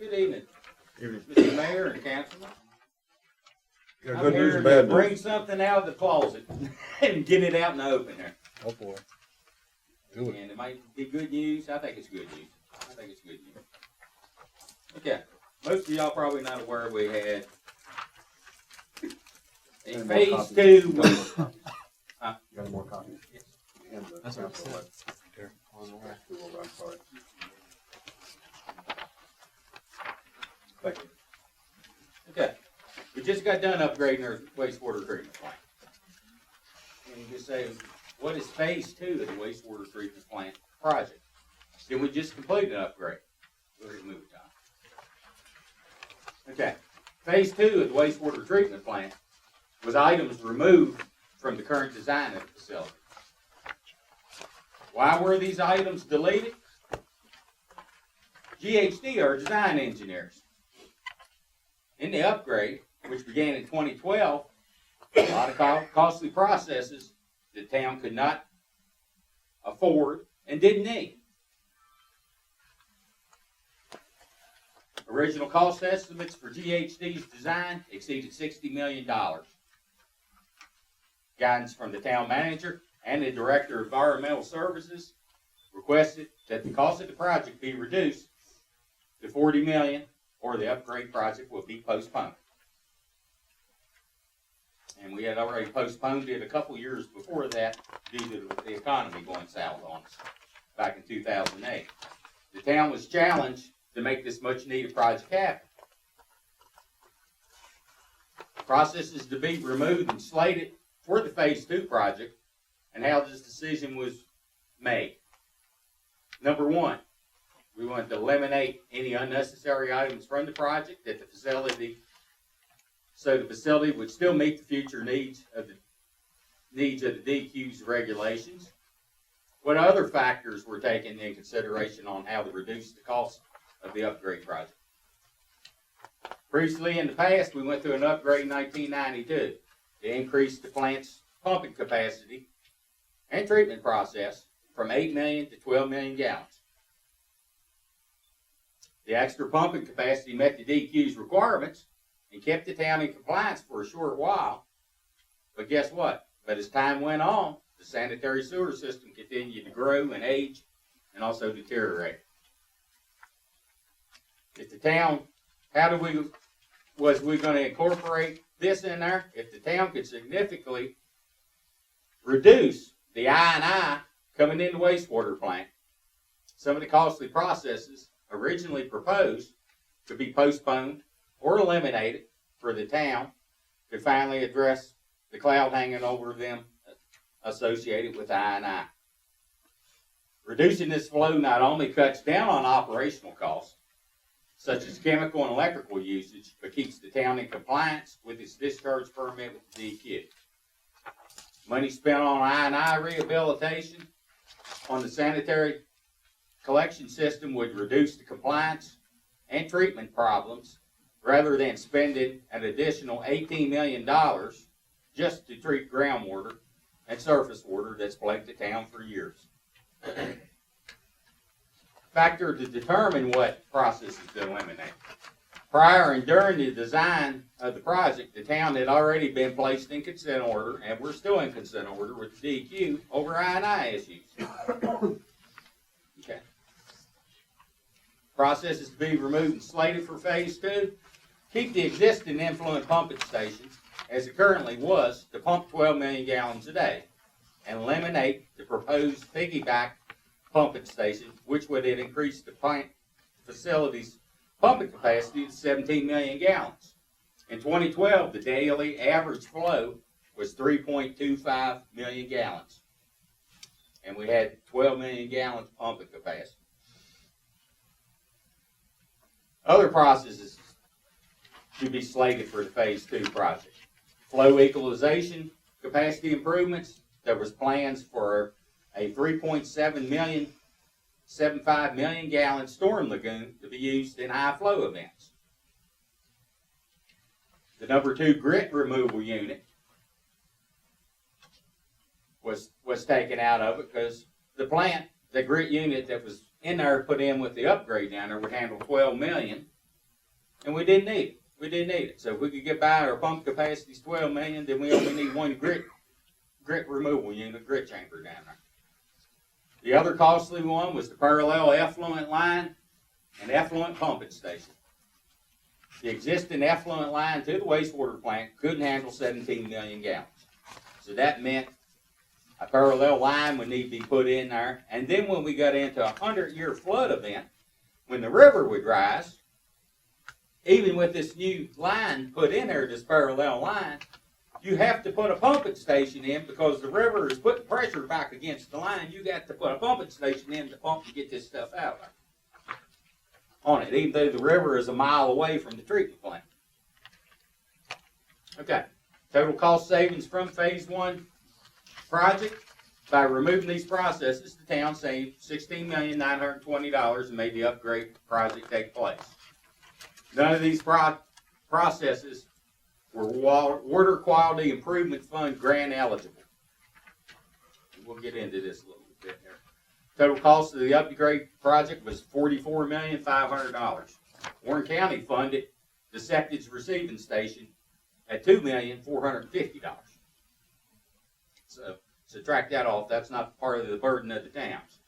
Good evening, Evening. Mr. Mayor and Councilman. Got I'm good news here and to bad bring news. something out of the closet and get it out in the open there. Oh boy. Do it. And it might be good news. I think it's good news. I think it's good news. Okay. Most of y'all probably not aware we had a And more phase copies. 2 with, Got more copies? And the That's what I council said. left. There. On the last two over, I'm sorry. Thank you. okay. We just got done upgrading our wastewater treatment plant. And you just say, what is phase 2 of the wastewater treatment plant project? Then we just completed an upgrade. Go ahead and move it, Tom. Okay. Phase 2 of the wastewater treatment plant was items removed from the current design of the facility. Why were these items deleted? GHD are design engineers. In the upgrade, which began in 2012, a lot of costly processes the town could not afford and didn't need. Original cost estimates for GHD's design exceeded $60 million. Guidance from the town manager and the director of environmental services requested that the cost of the project be reduced to $40 million, or the upgrade project will be postponed. And we had already postponed it a couple years before that due to the economy going south on us back in 2008. The town was challenged to make this much needed project happen. Processes to be removed and slated for the phase 2 project and how this decision was made. Number 1, we wanted to eliminate any unnecessary items from the project at the facility, so the facility would still meet the future needs of the DEQ's regulations. What other factors were taken in consideration on how to reduce the cost of the upgrade project? Previously in the past, we went through an upgrade in 1992 to increase the plant's pumping capacity and treatment process from 8 million to 12 million gallons. The extra pumping capacity met the DEQ's requirements and kept the town in compliance for a short while. But guess what? But as time went on, the sanitary sewer system continued to grow and age and also deteriorate. If the town, was we going to incorporate this in there? If the town could significantly reduce the I&I coming in the wastewater plant, some of the costly processes originally proposed could be postponed or eliminated for the town to finally address the cloud hanging over them associated with I&I. Reducing this flow not only cuts down on operational costs, such as chemical and electrical usage, but keeps the town in compliance with its discharge permit with the DEQ. Money spent on I&I rehabilitation on the sanitary collection system would reduce the compliance and treatment problems rather than spending an additional $18 million just to treat groundwater and surface water that's plagued the town for years. Factor to determine what processes to eliminate. Prior and during the design of the project, the town had already been placed in consent order, and we're still in consent order with the DEQ over I&I issues. Okay. Processes to be removed and slated for phase 2. Keep the existing influent pumping stations as it currently was to pump 12 million gallons a day, and eliminate the proposed piggyback pumping station, which would have increased the plant facility's pumping capacity to 17 million gallons. In 2012, the daily average flow was 3.25 million gallons, and we had 12 million gallons pumping capacity. Other processes to be slated for the phase 2 project. Flow equalization capacity improvements. There was plans for a 3.75 million gallon storm lagoon to be used in high flow events. The number 2 grit removal unit was taken out of it because the plant, the grit unit that was in there put in with the upgrade down there would handle 12 million, And we didn't need it. We didn't need it. So if we could get by, our pump capacity is 12 million, then we only need one grit removal unit, grit chamber down there. The other costly one was the parallel effluent line and effluent pumping station. The existing effluent line to the wastewater plant couldn't handle 17 million gallons. So that meant a parallel line would need to be put in there. And then when we got into a 100-year flood event, when the river would rise, even with this new line put in there, this parallel line, you have to put a pumping station in because the river is putting pressure back against the line. You got to put a pumping station in to pump to get this stuff out there on it, even though the river is a mile away from the treatment plant. Okay, total cost savings from phase one project. By removing these processes, the town saved $16,920 and made the upgrade project take place. None of these processes were Water Quality Improvement Fund grant eligible. We'll get into this a little bit here. Total cost of the upgrade project was $44,500,000. Warren County funded the septic receiving station at $2,450,000. So subtract that off, that's not part of the burden of the towns.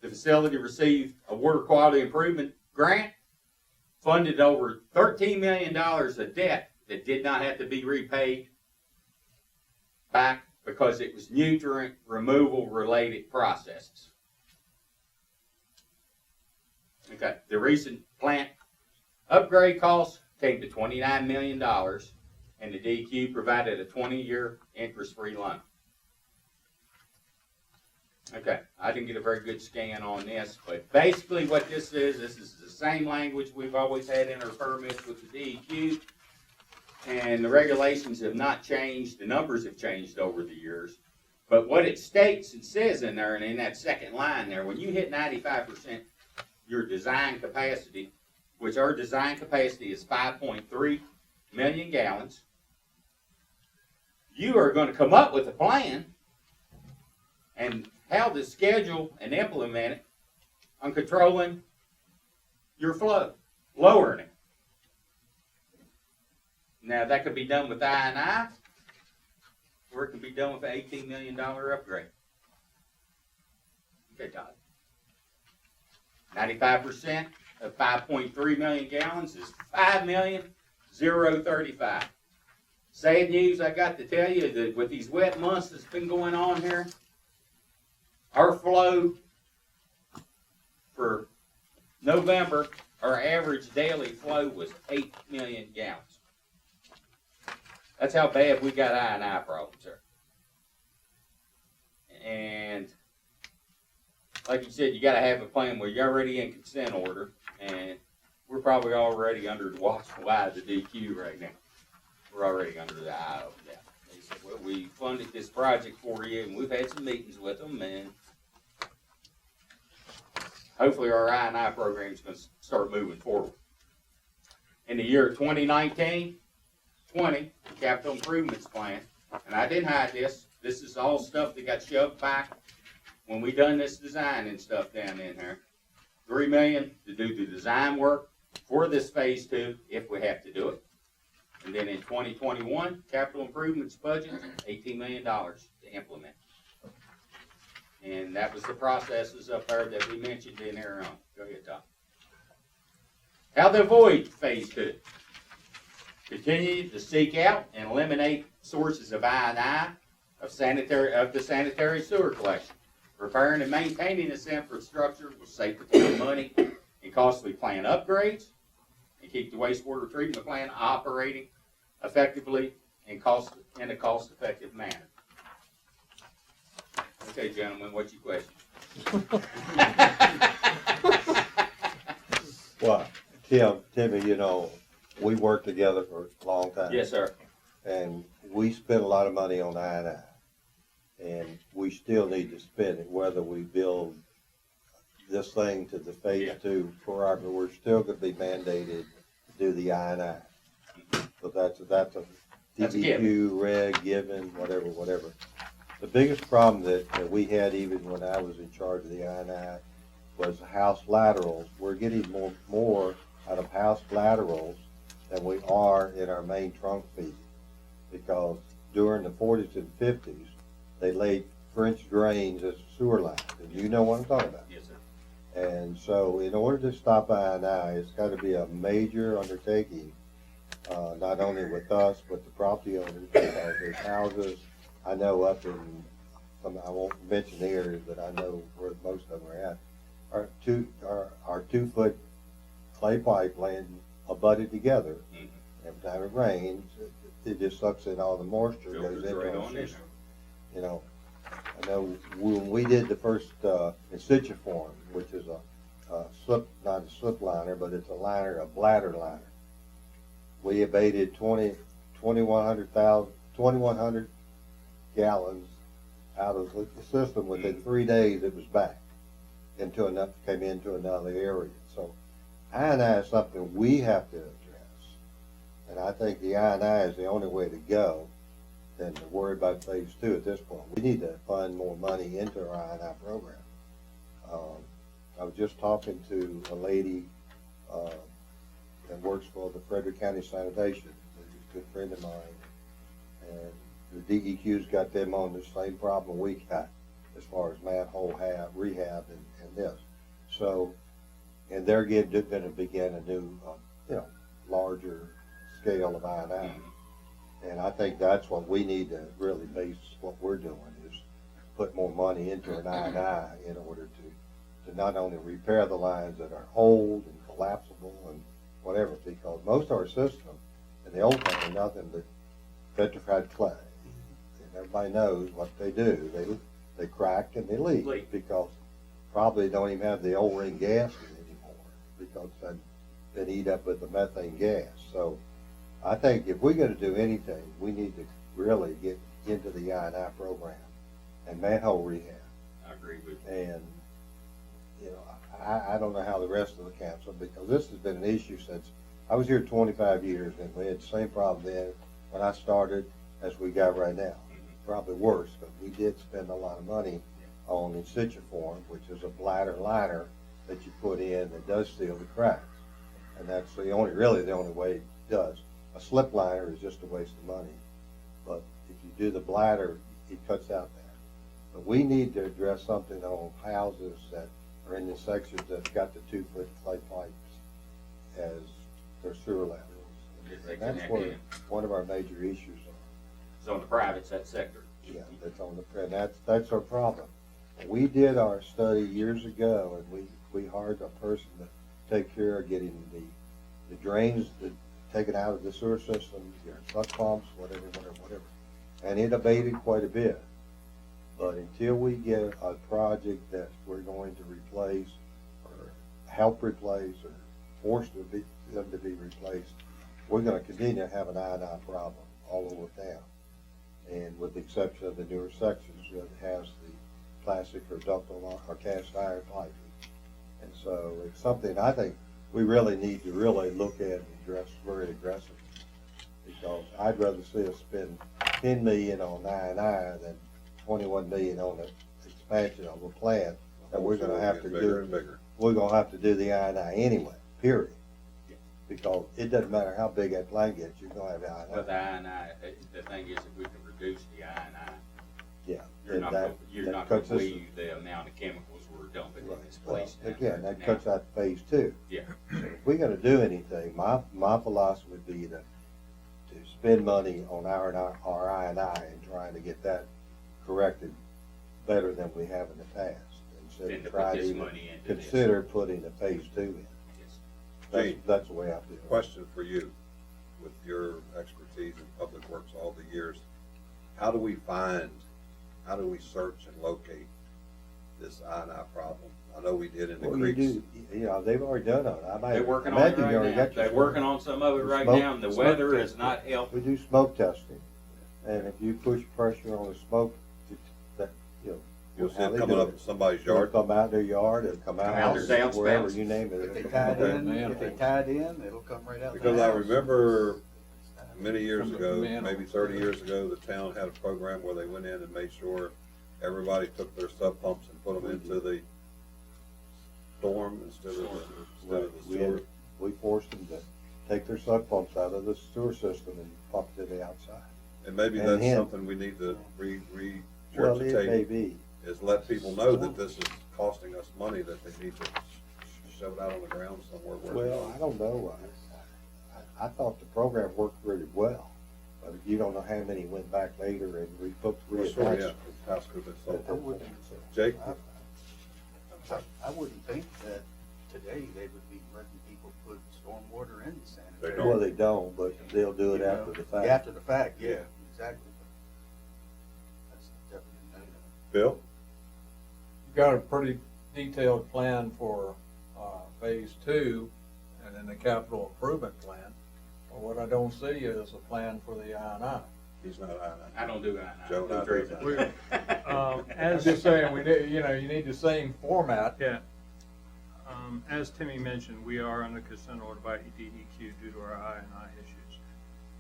The facility received a water quality improvement grant, funded over $13 million of debt that did not have to be repaid back because it was nutrient removal related processes. Okay, the recent plant upgrade costs came to $29 million, and the DEQ provided a 20-year interest-free loan. Okay, I didn't get a very good scan on this, but basically what this is the same language we've always had in our permits with the DEQ, and the regulations have not changed. The numbers have changed over the years, but what it states and says in there, and in that second line there, when you hit 95% your design capacity, which our design capacity is 5.3 million gallons, you are going to come up with a plan and how to schedule and implement it on controlling your flow, lowering it. Now that could be done with I&I, or it can be done with an $18 million upgrade. Okay, Todd. 95% of 5.3 million gallons is 5,035,000. Sad news I got to tell you that with these wet months that's been going on here, our flow for November, our average daily flow was 8 million gallons. That's how bad we got I&I problems here. And like you said, you got to have a plan where you're already in consent order, and we're probably already under the watchful eye of the DQ right now. We're already under the eye of that. They said, well, we funded this project for you, and we've had some meetings with them, and hopefully our I&I program is going to start moving forward. In the year 2019-20, capital improvements plan, and I didn't hide this. This is all stuff that got shoved back when we done this design and stuff down in there. $3 million to do the design work for this phase 2 if we have to do it. And then in 2021, capital improvements budget, $18 million to implement. And that was the processes up there that we mentioned in there on. Go ahead, Tom. How to avoid phase 2. Continue to seek out and eliminate sources of I&I of the sanitary sewer collection. Repairing and maintaining this infrastructure will save the town money in costly plant upgrades and keep the wastewater treatment plant operating effectively in a cost-effective manner. Okay, gentlemen, what's your question? Well, Timmy, you know, we worked together for a long time. Yes, sir. And we spent a lot of money on I&I. And we still need to spend it, whether we build this thing to the phase 2 forever, we're still going to be mandated to do the I&I. So that's a DBQ, reg, given, whatever. The biggest problem that we had even when I was in charge of the I&I was house laterals. We're getting more out of house laterals than we are in our main trunk feed. Because during the forties and fifties, they laid French drains as sewer lines, and you know what I'm talking about. Yes, sir. And so in order to stop I&I, it's gotta be a major undertaking, not only with us, but the property owners, because there's houses, I know up in, I won't mention the areas, but I know where most of them are at, are 2 foot clay pipe laying abutted together. Mhm. Every time it rains, it just sucks in all the moisture, Filters goes into right our on in system. You know, I know when we did the first, Insituform, which is a slip, not a slip liner, but it's a liner, a bladder liner. We abated 2,100 gallons out of the system. Within 3 days, it was back came into another area. So I&I is something we have to address. And I think the I&I is the only way to go than to worry about phase 2 at this point. We need to fund more money into our I&I program. I was just talking to a lady that works for the Frederick County Sanitation, a good friend of mine, and the DEQ's got them on the same problem we got as far as manhole rehab and this. So, and they're going to begin a new, larger scale of I&I. And I think that's what we need to really base what we're doing, is put more money into an I&I in order to not only repair the lines that are old and collapsible and whatever, because most of our system in the old time are nothing but petrified clay. And everybody knows what they do. They crack and they leak because probably don't even have the O-ring gases anymore, because they've been eat up with the methane gas. So I think if we're gonna do anything, we need to really get into the I&I program and manhole rehab. I agree with you. And, I don't know how the rest of the council, because this has been an issue since, I was here 25 years, and we had the same problem then when I started as we got right now. Probably worse, but we did spend a lot of money on Insituform, which is a bladder liner that you put in that does seal the cracks. And that's really the only way it does. A slip liner is just a waste of money. But if you do the bladder, it cuts out that. But we need to address something on houses that are in the sections that's got the 2 foot clay pipes as their sewer laterals. And that's where one of our major issues are. It's on the privates, that sector. Yeah, that's on the, and that's our problem. We did our study years ago, and we hired a person to take care of getting the drains taken out of the sewer system, your suck pumps, whatever. And it abated quite a bit. But until we get a project that we're going to replace or help replace or force them to be replaced, we're gonna continue to have an I&I problem all over town. And with the exception of the newer sections that has the plastic or ductile or cast iron piping. And so it's something I think we really need to really look at and address very aggressively. Because I'd rather see us spend 10 million on I&I than 21 million on the expansion of a plant that we're gonna have to Bigger do. and bigger. We're gonna have to do the I&I anyway, period. Because it doesn't matter how big that plant gets, you're gonna have I&I. But the I&I, the thing is, if we can reduce the I&I, Yeah. you're not that gonna cuts us- weed the amount of chemicals we're dumping in this Well, place. down again, there that now. cuts out phase 2. Yeah. So if we're gonna do anything, my philosophy would be to spend money on our I&I and trying to get that corrected better than we have in the past. Instead Than of to put trying to this even money into this. consider putting a phase 2 in. Yes. Gene. That's the way I feel. Question for you, with your expertise in public works all the years, how do we search and locate this I&I problem? I know we did in the Well, creeks. they've already done it. They're working on it right now. They're working on some of it right now, and the weather has not helped. We do smoke testing, and if you push pressure on the smoke, You'll see how it they coming do up it. in somebody's It'll yard. come out their yard, it'll come out out their house, wherever, downspouts. you name it. If they it'll tied come out. in, if they tied in, it'll come right out. Because the I house. remember many years From the ago, manhole. maybe 30 years ago, the town had a program where they went in and made sure everybody took their sub pumps and put them into the storm instead of the We sewer. forced them to take their suck pumps out of the sewer system and pump to the outside. And maybe And that's him. something we need to Well, it may regurgitate, be. is let people know that this is costing us money, that they need to shove it out on the ground somewhere where. Well, I don't know. I thought the program worked really well, but you don't know how many went back later and Well, reattached. sure, yeah, the house could have been I sold. wouldn't, Jake? I wouldn't think that today they would be letting people put stormwater in the They sanitary. don't. Well, they don't, but they'll do it You after know, the fact. After the fact, yeah, exactly. That's definitely a no-no. Bill? You've got a pretty detailed plan for, phase two, and then the capital improvement plan. But what I don't see is a plan for the I&I. He's not, I don't do that. Joe, not True. doing that. I'm As just saying, we need, you need the same format. Yeah. As Timmy mentioned, we are under consent order by DEQ due to our I&I issues.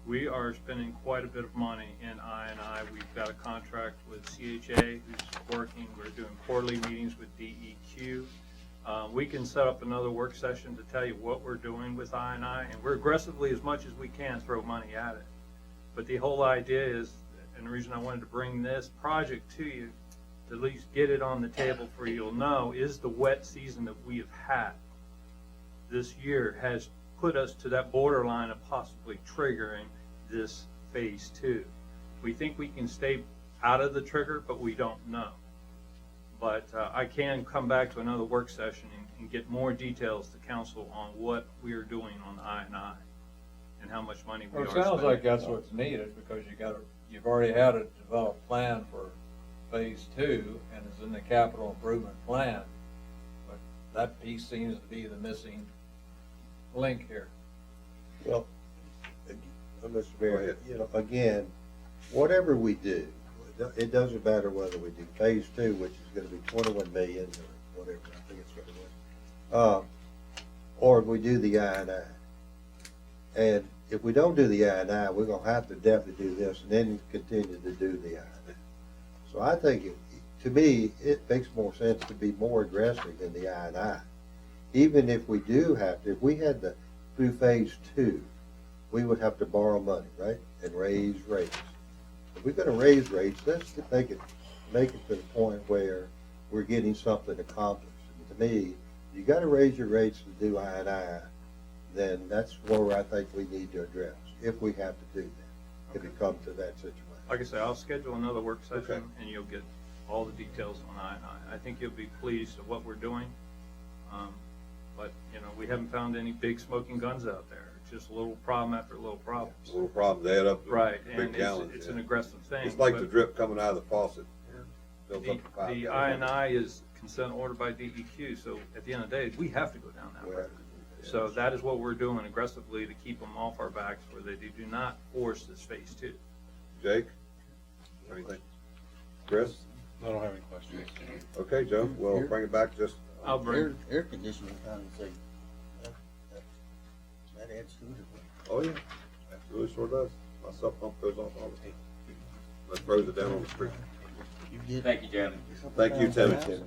We are spending quite a bit of money in I&I. We've got a contract with CHA who's working. We're doing quarterly meetings with DEQ. We can set up another work session to tell you what we're doing with I&I, and we're aggressively, as much as we can, throw money at it. But the whole idea is, and the reason I wanted to bring this project to you, to at least get it on the table for you'll know, is the wet season that we have had this year has put us to that borderline of possibly triggering this phase two. We think we can stay out of the trigger, but we don't know. But I can come back to another work session and get more details to council on what we are doing on I&I and how much money we Well, are it spending. sounds like that's what's needed, because you've already had a developed plan for phase two, and it's in the capital improvement plan. But that piece seems to be the missing link here. Well, Mr. Go Mayor, ahead. again, whatever we do, it doesn't matter whether we do phase two, which is gonna be 21 million or whatever, I think it's gonna be. Or if we do the I&I. And if we don't do the I&I, we're gonna have to definitely do this and then continue to do the I&I. So I think, to me, it makes more sense to be more aggressive in the I&I. Even if we do have to, if we had to do phase two, we would have to borrow money, right? And raise rates. If we're gonna raise rates, let's make it to the point where we're getting something accomplished. And to me, you gotta raise your rates to do I&I, then that's where I think we need to address, if we have to do that, if it comes to that situation. Like I say, I'll schedule another work session Okay. and you'll get all the details on I&I. I think you'll be pleased at what we're doing. But, we haven't found any big smoking guns out there. It's just a little problem after a little problem. Little problem, they add up to Right, big and gallons. it's yeah. an aggressive thing. It's like but the drip coming out of the faucet. Fills The up to 5 the gallons. I&I is consent ordered by DEQ, so at the end of the day, we have to go down that We road. have to do that. So that is what we're doing aggressively to keep them off our backs where they do not force this phase two. Jake? Anything? Chris? I don't have any questions. Okay, Joe, we'll bring it back just, I'll bring, Air conditioning kind of say, that adds to it. oh yeah, absolutely sure does. My sub pump goes off all the time. That throws it down on the street. You get Thank you, gentlemen. Thank you, Timmy. Tim.